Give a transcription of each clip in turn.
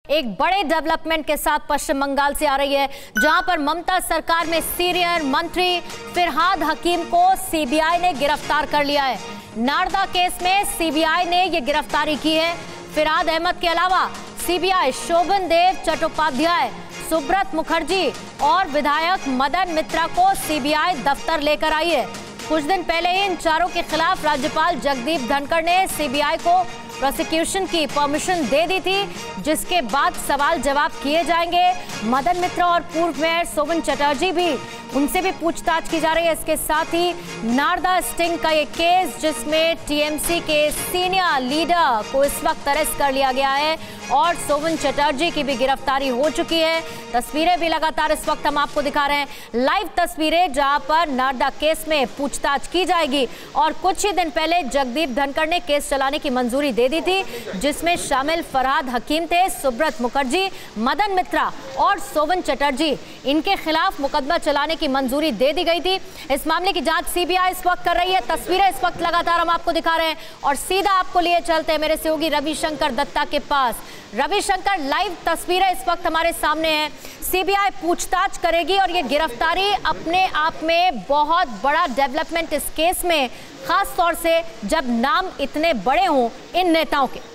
एक बड़े डेवलपमेंट के साथ पश्चिम बंगाल से आ रही है, जहां पर ममता सरकार में सीनियर मंत्री फिरहाद हकीम को सीबीआई ने गिरफ्तार कर लिया है। नारदा केस में सीबीआई ने यह गिरफ्तारी की है। फिरहाद अहमद के अलावा सीबीआई शोभन देव चट्टोपाध्याय, सुब्रत मुखर्जी और विधायक मदन मित्रा को सीबीआई दफ्तर लेकर आई है। कुछ दिन पहले ही इन चारों के खिलाफ राज्यपाल जगदीप धनखड़ ने सीबीआई को प्रोसिक्यूशन की परमिशन दे दी थी, जिसके बाद सवाल जवाब किए जाएंगे। मदन मित्रा और पूर्व मेयर शोभन चटर्जी भी, उनसे भी पूछताछ की जा रही है। इसके साथ ही नारदा स्टिंग का ये केस, जिसमें टीएमसी के सीनियर लीडर को इस वक्त अरेस्ट कर लिया गया है और शोभन चटर्जी की भी गिरफ्तारी हो चुकी है। तस्वीरें भी लगातार इस वक्त हम आपको दिखा रहे हैं, लाइव तस्वीरें, जहां पर नारदा केस में पूछताछ की जाएगी। और कुछ ही दिन पहले जगदीप धनखड़ ने केस चलाने की मंजूरी दे दी थी, जिसमें शामिल फिरहाद हकीम थे, सुब्रत मुखर्जी, मदन मित्रा और शोभन चटर्जी। इनके खिलाफ मुकदमा चलाने की मंजूरी दे दी गई थी। इस मामले की जांच सीबीआई इस वक्त कर रही है। तस्वीरें इस वक्त लगातार हम आपको दिखा रहे हैं और सीधा आपको लिए चलते हैं मेरे सहयोगी रविशंकर दत्ता के पास। रविशंकर, लाइव तस्वीरें इस वक्त हमारे सामने हैं। सीबीआई पूछताछ करेगी और ये गिरफ्तारी अपने आप में बहुत बड़ा डेवलपमेंट इस केस में, खास तौर से जब नाम इतने बड़े हों इन नेताओं के।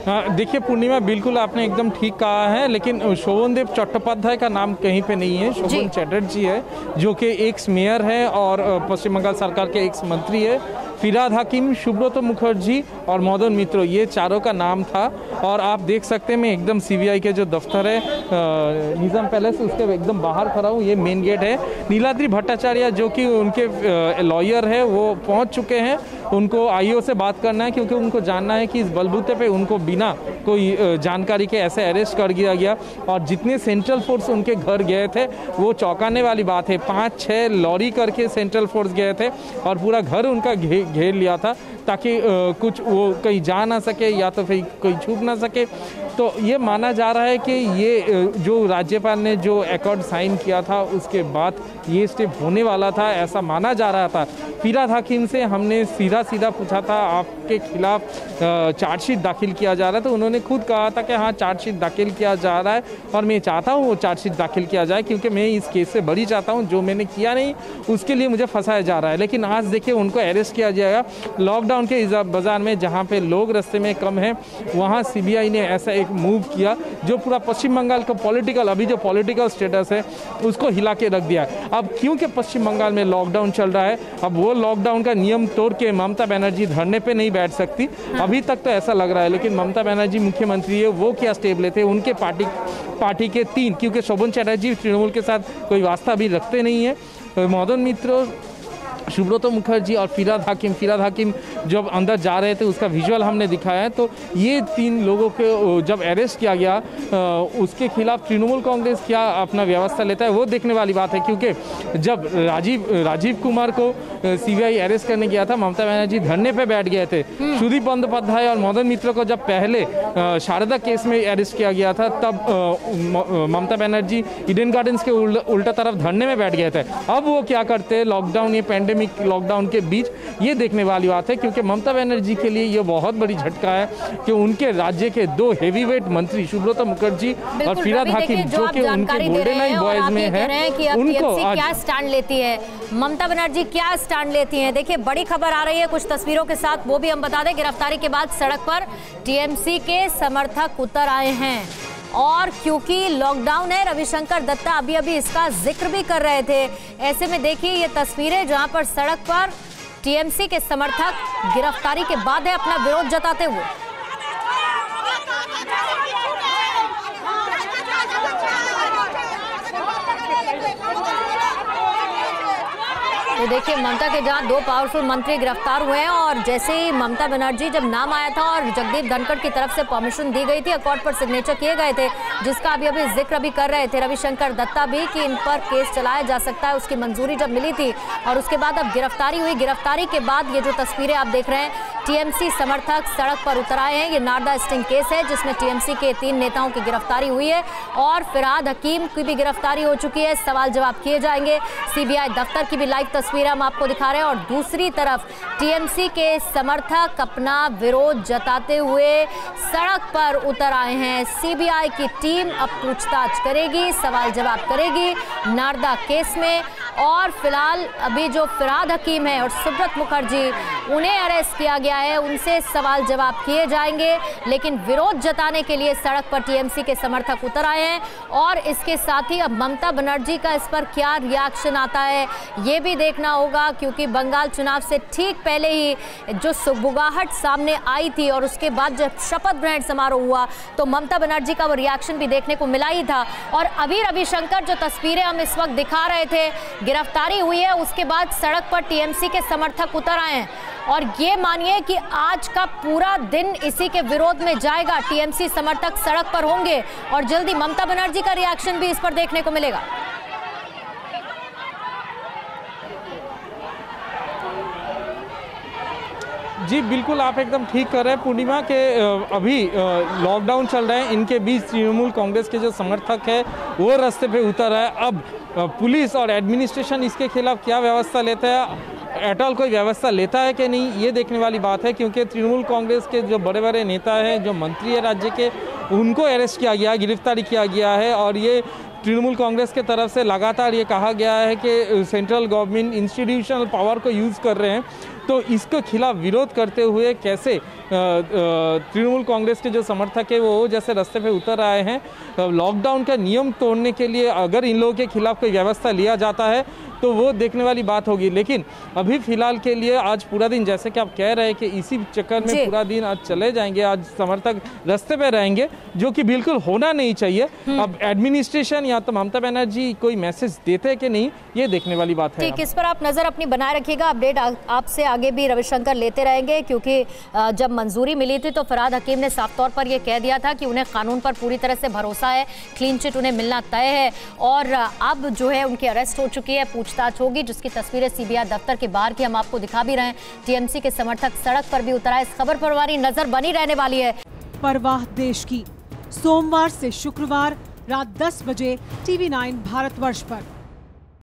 हाँ, देखिए पूर्णिमा, बिल्कुल आपने एकदम ठीक कहा है, लेकिन शोभन देव चट्टोपाध्याय का नाम कहीं पे नहीं है। शोभन चटर्जी है, जो कि एक्स मेयर है और पश्चिम बंगाल सरकार के एक्स मंत्री है। फिरहाद हकीम, सुब्रत मुखर्जी और मदन मित्र, ये चारों का नाम था। और आप देख सकते हैं, मैं एकदम सीबीआई के जो दफ्तर है निज़ाम पैलेस, उसके एकदम बाहर खड़ा हूँ। ये मेन गेट है। नीलाद्री भट्टाचार्य, जो कि उनके लॉयर है, वो पहुँच चुके हैं। उनको आईओ से बात करना है, क्योंकि उनको जानना है कि इस बलबूते पे उनको बिना कोई जानकारी के ऐसे अरेस्ट कर दिया गया। और जितने सेंट्रल फोर्स उनके घर गए थे, वो चौंकाने वाली बात है। 5-6 लॉरी करके सेंट्रल फोर्स गए थे और पूरा घर उनका घेर लिया था, ताकि कुछ वो कहीं जा ना सके या तो फिर कोई छूट ना सके। तो ये माना जा रहा है कि ये जो राज्यपाल ने जो एकॉर्ड साइन किया था, उसके बाद ये स्टेप होने वाला था, ऐसा माना जा रहा था। फिरहाद हकीम से हमने सीधा पूछा था, आपके खिलाफ चार्जशीट दाखिल किया जा रहा है, तो उन्होंने खुद कहा था कि हाँ, चार्जशीट दाखिल किया जा रहा है और मैं चाहता हूँ वो चार्जशीट दाखिल किया जाए, क्योंकि मैं इस केस से बरी चाहता हूँ। जो मैंने किया नहीं, उसके लिए मुझे फंसाया जा रहा है। लेकिन आज देखिए, उनको अरेस्ट किया जाएगा लॉकडाउन के इस बाजार में, जहाँ पे लोग रास्ते में कम हैं, वहाँ सीबीआई ने ऐसा एक मूव किया जो पूरा पश्चिम बंगाल का अभी जो पॉलिटिकल स्टेटस है, उसको हिला के रख दिया। अब क्योंकि पश्चिम बंगाल में लॉकडाउन चल रहा है, अब वो लॉकडाउन का नियम तोड़ के ममता बनर्जी धरने पे नहीं बैठ सकती। अभी तक तो ऐसा लग रहा है, लेकिन ममता बनर्जी मुख्यमंत्री है, वो क्या स्टेप लेते हैं। उनके पार्टी के 3, क्योंकि शोभन चटर्जी तृणमूल के साथ कोई वास्ता भी रखते नहीं है। मदन मित्र, सुब्रत मुखर्जी और फिरहाद हकीम जब अंदर जा रहे थे, उसका विजुअल हमने दिखाया है। तो ये 3 लोगों को जब अरेस्ट किया गया, उसके खिलाफ तृणमूल कांग्रेस क्या अपना व्यवस्था लेता है, वो देखने वाली बात है। क्योंकि जब राजीव कुमार को सीबीआई अरेस्ट करने गया था, ममता बनर्जी धरने पे बैठ गए थे। सुदीप बंदोपाध्याय और मदन मित्र को जब पहले शारदा केस में अरेस्ट किया गया था, तब ममता बनर्जी ईडन गार्डन्स के उल्टा तरफ धरने में बैठ गए थे। अब वो क्या करते हैं, लॉकडाउन, ये पैंडेमिक लॉकडाउन के बीच, ये देखने वाली बात है। क्योंकि ममता बनर्जी के लिए ये बहुत बड़ी झटका है कि उनके राज्य के 2 हेवीवेट मंत्री, सुब्रत मुखर्जी और फिरहाद हकीम, जो कि उनके गोल्डन लाइन बॉयज में है, उनको क्या स्टैंड लेती है, ममता बनर्जी क्या स्टैंड लेती हैं। देखिए, बड़ी खबर आ रही है कुछ तस्वीरों के साथ, वो भी हम बता दें। गिरफ्तारी के बाद सड़क पर टीएमसी के समर्थक उतर आए हैं, और क्योंकि लॉकडाउन है, रविशंकर दत्ता अभी इसका जिक्र भी कर रहे थे। ऐसे में देखिए ये तस्वीरें, जहां पर सड़क पर टीएमसी के समर्थक गिरफ्तारी के बाद है अपना विरोध जताते हुए। तो देखिए, ममता के जहां 2 पावरफुल मंत्री गिरफ्तार हुए हैं, और जैसे ही ममता बनर्जी जब नाम आया था और जगदीप धनखड़ की तरफ से परमिशन दी गई थी, अकॉर्ड पर सिग्नेचर किए गए थे, जिसका अभी जिक्र भी कर रहे थे रविशंकर दत्ता भी, कि इन पर केस चलाया जा सकता है, उसकी मंजूरी जब मिली थी। और उसके बाद अब गिरफ्तारी हुई। गिरफ्तारी के बाद ये जो तस्वीरें आप देख रहे हैं, टीएमसी समर्थक सड़क पर उतर आए हैं। ये नारदा स्टिंग केस है जिसमें टीएमसी के 3 नेताओं की गिरफ्तारी हुई है और फिरहाद हकीम की भी गिरफ्तारी हो चुकी है। सवाल जवाब किए जाएंगे। सीबीआई दफ्तर की भी लाइव तस्वीरें हम आपको दिखा रहे हैं और दूसरी तरफ टीएमसी के समर्थक अपना विरोध जताते हुए सड़क पर उतर आए हैं। सीबीआई की टीम अब पूछताछ करेगी, सवाल जवाब करेगी नारदा केस में। और फिलहाल अभी जो फिरहाद हकीम है और सुब्रत मुखर्जी, उन्हें अरेस्ट किया गया है, उनसे सवाल जवाब किए जाएंगे। लेकिन विरोध जताने के लिए सड़क पर टीएमसी के समर्थक उतर आए हैं और इसके साथ ही अब ममता बनर्जी का इस पर क्या रिएक्शन आता है ये भी देखना होगा, क्योंकि बंगाल चुनाव से ठीक पहले ही जो सुगबुगाहट सामने आई थी और उसके बाद जब शपथ ग्रहण समारोह हुआ तो ममता बनर्जी का वो रिएक्शन भी देखने को मिला ही था। और अभी रविशंकर जो तस्वीरें हम इस वक्त दिखा रहे थे, गिरफ्तारी हुई है उसके बाद सड़क पर टीएमसी के समर्थक उतर आए हैं और ये मानिए कि आज का पूरा दिन इसी के विरोध में जाएगा। टीएमसी समर्थक सड़क पर होंगे और जल्दी ममता बनर्जी का रिएक्शन भी इस पर देखने को मिलेगा। जी बिल्कुल, आप एकदम ठीक कर रहे हैं पूर्णिमा के अभी लॉकडाउन चल रहा है, इनके बीच तृणमूल कांग्रेस के जो समर्थक है वो रास्ते पे उतर है। अब पुलिस और एडमिनिस्ट्रेशन इसके खिलाफ क्या व्यवस्था लेता है, एटॉल कोई व्यवस्था लेता है कि नहीं, ये देखने वाली बात है। क्योंकि तृणमूल कांग्रेस के जो बड़े बड़े नेता हैं, जो मंत्री है राज्य के, उनको अरेस्ट किया गया, गिरफ्तारी किया गया है। और ये तृणमूल कांग्रेस के तरफ से लगातार ये कहा गया है कि सेंट्रल गवर्नमेंट इंस्टीट्यूशनल पावर को यूज़ कर रहे हैं। तो इसके खिलाफ विरोध करते हुए कैसे तृणमूल कांग्रेस के जो समर्थक है वो जैसे रास्ते पे उतर आए हैं। लॉकडाउन का नियम तोड़ने के लिए अगर इन लोगों के खिलाफ कोई व्यवस्था लिया जाता है तो वो देखने वाली बात होगी। लेकिन अभी फिलहाल के लिए आज पूरा दिन, जैसे कि आप कह रहे हैं कि इसी चक्कर में पूरा दिन आज चले जाएंगे, आज समर्थक रास्ते पे रहेंगे, जो कि बिल्कुल होना नहीं चाहिए। अब एडमिनिस्ट्रेशन या तो ममता बनर्जी कोई मैसेज देते हैं कि नहीं, ये देखने वाली बात है। ठीक, इस पर आप नजर अपनी बनाए रखिएगा। अपडेट आपसे आगे भी रविशंकर लेते रहेंगे, क्योंकि जब मंजूरी मिली थी तो फिरहाद हकीम ने साफ तौर पर यह कह दिया था कि उन्हें कानून पर पूरी तरह से भरोसा है, क्लीन चिट उन्हें मिलना तय है। और अब जो है उनकी अरेस्ट हो चुकी है, पूछताछ होगी, जिसकी तस्वीरें सीबीआई दफ्तर के बाहर की हम आपको दिखा भी रहे हैं। टीएमसी के समर्थक सड़क पर भी उतर आए। इस खबर पर हमारी नजर बनी रहने वाली है। परवाह देश की, सोमवार से शुक्रवार रात 10 बजे TV9 भारतवर्ष पर।